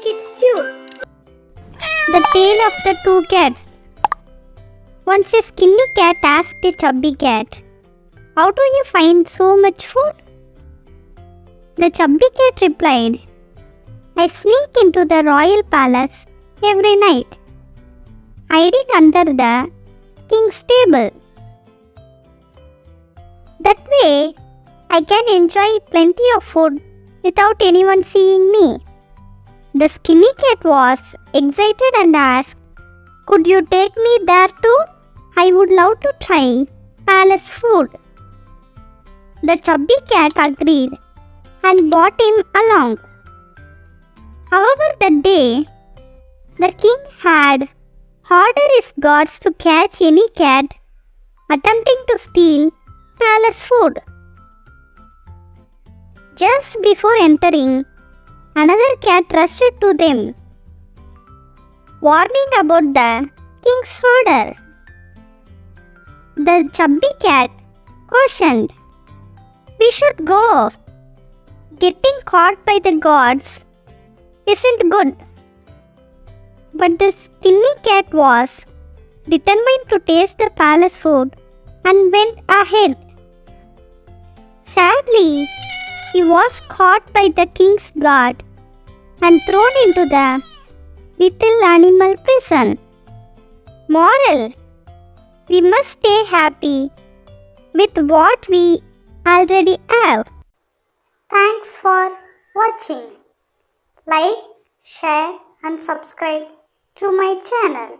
kids too. The tale of the two cats. Once a skinny cat asked a chubby cat, "How do you find so much food?" The chubby cat replied, "I sneak into the royal palace every night, hiding under the king's table. That way, I can enjoy plenty of food without anyone seeing me." The skinny cat was excited and asked, "Could you take me there too? I would love to try palace food." The chubby cat agreed and brought him along. However, that day, the king had ordered his guards to catch any cat attempting to steal palace food. Just before entering, another cat rushed to them, warning about the king's order. The chubby cat cautioned, "We should go. Getting caught by the guards isn't good." But the skinny cat was determined to taste the palace food and went ahead. Sadly, he was caught by the king's guard and thrown into the little animal prison. Moral: we must stay happy with what we already have. Thanks for watching. Like, share and subscribe to my channel.